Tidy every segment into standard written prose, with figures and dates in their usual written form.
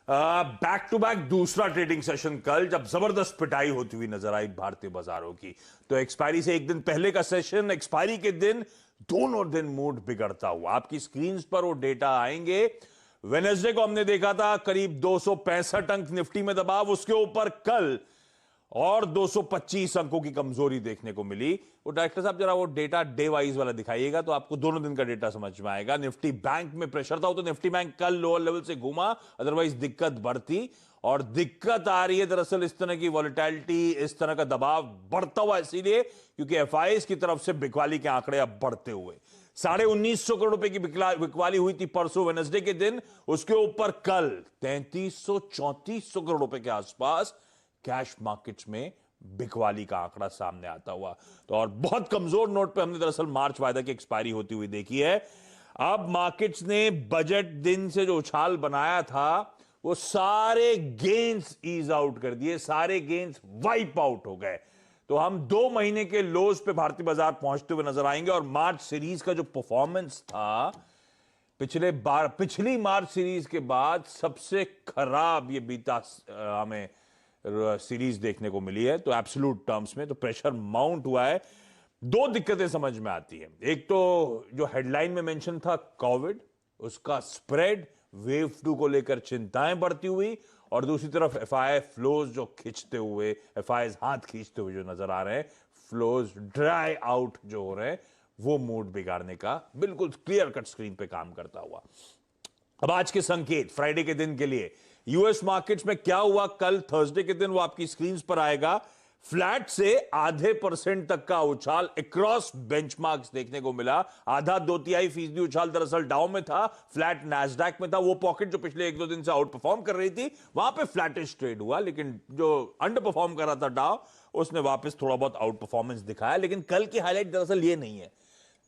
Back to back दूसरा trading session कल, जब जबरदस्त पिटाई होती हुई नजर आई भारतीय बाजारों की। तो एक्सपायरी से एक दिन पहले का सेशन, एक्सपायरी के दिन, दोनों दिन मूड बिगड़ता हुआ। आपकी स्क्रीन पर वो डेटा आएंगे। वेडनेसडे को हमने देखा था करीब 265 अंक निफ्टी में दबाव, उसके ऊपर कल और 225 अंकों की कमजोरी देखने को मिली। वो डायरेक्टर साहब जरा वो डेटा डे वाइज वाला दिखाइएगा तो आपको दोनों दिन का डेटा समझ में आएगा। निफ्टी बैंक में प्रेशर था, तो निफ्टी बैंक कल लोअर लेवल से घूमा, अदरवाइज दिक्कत बढ़ती। और दिक्कत आ रही है दरअसल इस तरह की वॉलेटिलिटी, इस तरह का दबाव बढ़ता हुआ इसीलिए क्योंकि एफआईएस की तरफ से बिकवाली के आंकड़े अब बढ़ते हुए 1950 करोड़ रुपए की बिकवाली हुई थी परसों वेडनेसडे के दिन, उसके ऊपर कल 3300-3400 करोड़ रुपए के आसपास कैश मार्केट्स में बिकवाली का आंकड़ा सामने आता हुआ। तो और बहुत कमजोर नोट पे हमने दरअसल मार्च वायदा की एक्सपायरी होती हुई देखी है। अब मार्केट्स ने बजट दिन से जो उछाल बनाया था वो सारे गेन्स ईज आउट कर दिए, सारे गेन्स वाइप आउट हो गए। तो हम 2 महीने के लोज पे भारतीय बाजार पहुंचते हुए नजर आएंगे। और मार्च सीरीज का जो परफॉर्मेंस था, पिछली मार्च सीरीज के बाद सबसे खराब ये बीता हमें सीरीज देखने को मिली है। तो एब्सोल्यूट टर्म्स में तो प्रेशर माउंट हुआ है। 2 दिक्कतें समझ में आती हैं। एक तो जो हेडलाइन में मेंशन था कोविड, उसका स्प्रेड, वेव 2 को लेकर चिंताएं बढ़ती हुई, और दूसरी तरफ एफआई फ्लोज जो खींचते हुए, एफआई हाथ खींचते हुए जो नजर आ रहे हैं, फ्लोज ड्राई आउट जो हो रहे हैं, वो मूड बिगाड़ने का बिल्कुल क्लियर कट स्क्रीन पे काम करता हुआ। अब आज के संकेत फ्राइडे के दिन के लिए यूएस मार्केट्स में क्या हुआ कल थर्सडे के दिन, वो आपकी स्क्रीन पर आएगा। फ्लैट से आधे % तक का उछाल अक्रॉस बेंचमार्क्स देखने को मिला। आधा 2/3% उछाल दरअसल डाउ में था, फ्लैट नैस्डैक में था। वो पॉकेट जो पिछले 1-2 दिन से आउट परफॉर्म कर रही थी, वहां पे फ्लैटिश ट्रेड हुआ, लेकिन जो अंडर परफॉर्म कर रहा था डाउ, उसने वापस थोड़ा बहुत आउट परफॉर्मेंस दिखाया। लेकिन कल की हाईलाइट दरअसल ये नहीं है।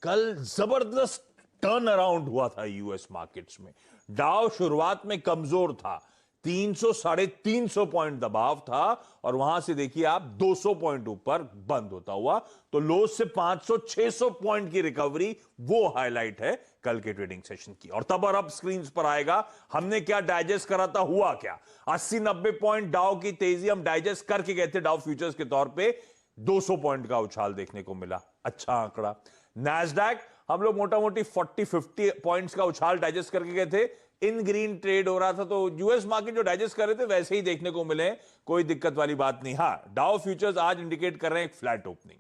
कल जबरदस्त टर्न अराउंड हुआ था यूएस मार्केट्स में। डाउ शुरुआत में कमजोर था, 300-350 पॉइंट दबाव था, और वहां से देखिए आप 200 पॉइंट ऊपर बंद होता हुआ। तो लो से 500-600 पॉइंट की रिकवरी, वो हाईलाइट है कल के ट्रेडिंग सेशन की। और तब और अब स्क्रीन पर आएगा हमने क्या डाइजेस्ट करा था, हुआ क्या। 80-90 पॉइंट डाउ की तेजी हम डाइजेस्ट करके गए थे डाउ फ्यूचर्स के तौर पे। 200 पॉइंट का उछाल देखने को मिला, अच्छा आंकड़ा। नैस्डैक हम लोग मोटा मोटी 40-50 पॉइंट्स का उछाल डाइजेस्ट करके गए थे। इन ग्रीन ट्रेड हो रहा था, तो यूएस मार्केट जो डाइजेस्ट कर रहे थे वैसे ही देखने को मिले, कोई दिक्कत वाली बात नहीं। हाँ, डाउ फ्यूचर्स आज इंडिकेट कर रहे हैं एक फ्लैट ओपनिंग।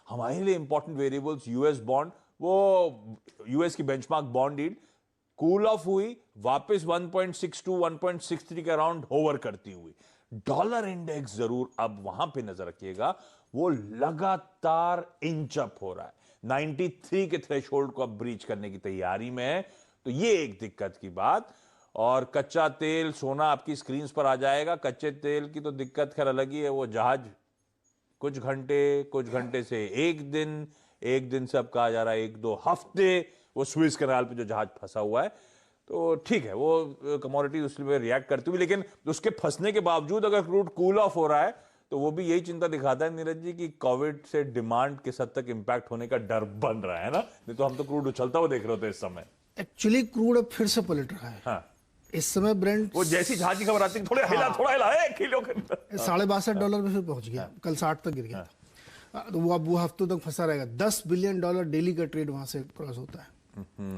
हमारे लिए इंपॉर्टेंट वेरिएबल्स यूएस बॉन्ड, वो यूएस की benchmark bond yield cool off हुई, वापस 1.62-1.63 के अराउंड होवर करती हुई। डॉलर इंडेक्स जरूर अब वहां पे नजर रखिएगा, वो लगातार इंच अप हो रहा है, 93 के थ्रेशोल्ड को अब ब्रीच करने की तैयारी में है। तो ये एक दिक्कत की बात। और कच्चा तेल, सोना आपकी स्क्रीन पर आ जाएगा। कच्चे तेल की तो दिक्कत खैर अलग ही है, वो जहाज कुछ घंटे से एक दिन से अब कहा जा रहा है 1-2 हफ्ते वो स्विस कैनाल पे जो जहाज फंसा हुआ है। तो ठीक है, वो कमोडिटीज उसमें रिएक्ट करती हुई, लेकिन उसके फंसने के बावजूद अगर क्रूड कूल ऑफ हो रहा है तो वो भी यही चिंता दिखाता है नीरज जी कि कोविड से डिमांड किस हद तक इंपैक्ट होने का डर बन रहा है ना। नहीं तो हम तो क्रूड उछलता हुआ देख रहे होते इस समय। एक्चुअली क्रूड अब फिर से पलट रहा है। हाँ। इस समय ब्रेंट, वो जैसी जहाज की खबर आती है थोड़ा हिला है, किलो $62 पे फिर पहुंच गया। कल 60 तक गिर गया था। तो वो अब वो हफ्तों तक फंसा रहेगा। $10 बिलियन डेली का ट्रेड वहां से क्रॉस होता है,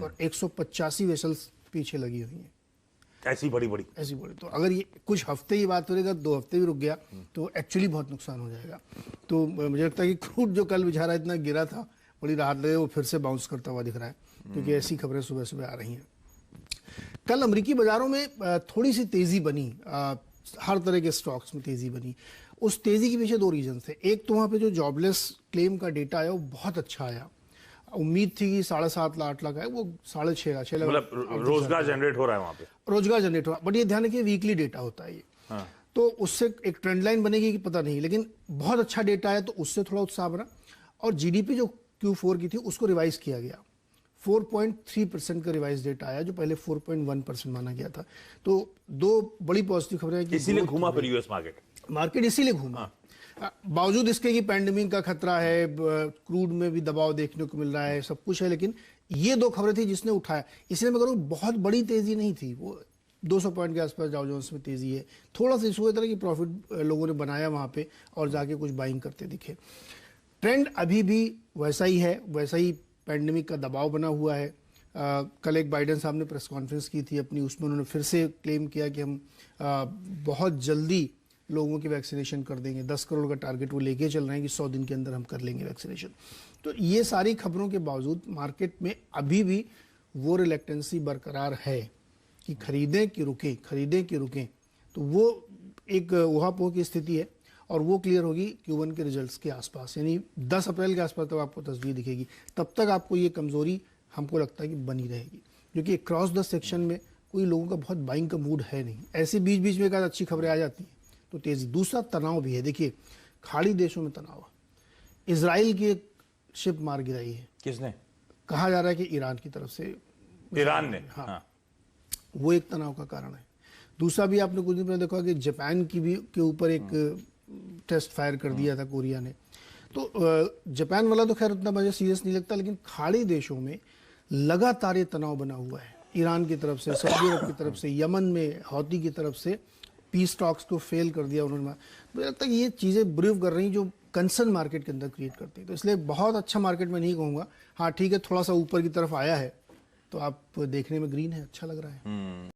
और 185 वेसल्स पीछे लगी हुई है, ऐसी बड़ी। तो अगर ये कुछ हफ्ते की बात हो रही है, 2 हफ्ते भी रुक गया तो एक्चुअली बहुत नुकसान हो जाएगा। तो मुझे लगता है कि क्रूड जो कल बेचारा इतना गिरा था, बड़ी राहत लगे, वो फिर से बाउंस करता हुआ दिख रहा है, क्योंकि ऐसी खबरें सुबह सुबह आ रही हैं। कल अमेरिकी बाजारों में थोड़ी सी तेजी बनी, हर तरह के स्टॉक्स में तेजी बनी। उस तेजी के पीछे 2 रीजन थे। एक तो वहाँ पे जो जॉबलेस क्लेम का डेटा आया वो बहुत अच्छा आया। उम्मीद थी कि 7.5 लाख है, वो 6.5 लाख, मतलब रोजगार जनरेट हो रहा है वहाँ पे, रोजगार जनरेट हो रहा है। बट ये ध्यान रखिए वीकली डेटा होता है ये। हाँ। तो उससे एक ट्रेंड लाइन बनेगी कि पता नहीं, लेकिन बहुत अच्छा डेटा है तो उससे थोड़ा उत्साह बना। और जीडीपी जो Q4 की थी उसको रिवाइज किया गया, 4.3% का रिवाइज डेटा आया, जो पहले 4.1% माना गया था। तो 2 बड़ी पॉजिटिव खबरें हैं कि इसीलिए घूमा फिर यूएस मार्केट इसीलिए घूमा। बावजूद इसके कि पैंडेमिक का खतरा है, क्रूड में भी दबाव देखने को मिल रहा है, सब कुछ है, लेकिन ये 2 खबरें थी जिसने उठाया। इसलिए मैं कह रहा हूं बहुत बड़ी तेजी नहीं थी, वो 200 पॉइंट के आसपास डाउ जोन्स में तेजी है। थोड़ा सा इशू हुआ था कि प्रॉफिट लोगों ने बनाया वहां पे और जाके कुछ बाइंग करते दिखे। ट्रेंड अभी भी वैसा ही है, वैसा ही पैंडेमिक का दबाव बना हुआ है। कल एक बाइडेन साहब ने प्रेस कॉन्फ्रेंस की थी अपनी, उसमें उन्होंने फिर से क्लेम किया कि हम बहुत जल्दी लोगों की वैक्सीनेशन कर देंगे। 10 करोड़ का टारगेट वो लेके चल रहे हैं कि 100 दिन के अंदर हम कर लेंगे वैक्सीनेशन। तो ये सारी खबरों के बावजूद मार्केट में अभी भी वो रिलेक्टेंसी बरकरार है कि खरीदें कि रुकें। तो वो एक उहापोह की स्थिति है और वो क्लियर होगी Q1 के रिजल्ट्स के आसपास, यानी 10 अप्रैल के आसपास तक आपको तस्वीर दिखेगी। तब तक आपको ये कमजोरी हमको लगता है कि बनी रहेगी, क्योंकि क्रॉस द सेक्शन में कोई लोगों का बहुत बाइंग का मूड है नहीं। ऐसे बीच बीच में एक अच्छी खबरें आ जाती हैं तो तेजी। दूसरा तनाव भी है, देखिए खाड़ी देशों में तनाव है। इजराइल की एक शिप मार गिराई है। किसने? कहा जा रहा है कि ईरान की तरफ से। ईरान ने? हाँ। वो एक तनाव का कारण है। दूसरा भी आपने कुछ दिन पहले देखा कि जापान की भी के ऊपर एक टेस्ट फायर कर दिया था कोरिया ने। तो जापान वाला तो खैर उतना मुझे सीरियस नहीं लगता, लेकिन खाड़ी देशों में लगातार ये तनाव बना हुआ है। ईरान की तरफ से, सऊदी अरब की तरफ से, यमन में हौती की तरफ से पीस टॉक्स को फेल कर दिया उन्होंने। मुझे लगता है कि ये चीज़ें ब्रीफ कर रही जो कंसर्न मार्केट के अंदर क्रिएट करती है। तो इसलिए बहुत अच्छा मार्केट में नहीं कहूँगा। हाँ ठीक है, थोड़ा सा ऊपर की तरफ आया है तो आप देखने में ग्रीन है, अच्छा लग रहा है।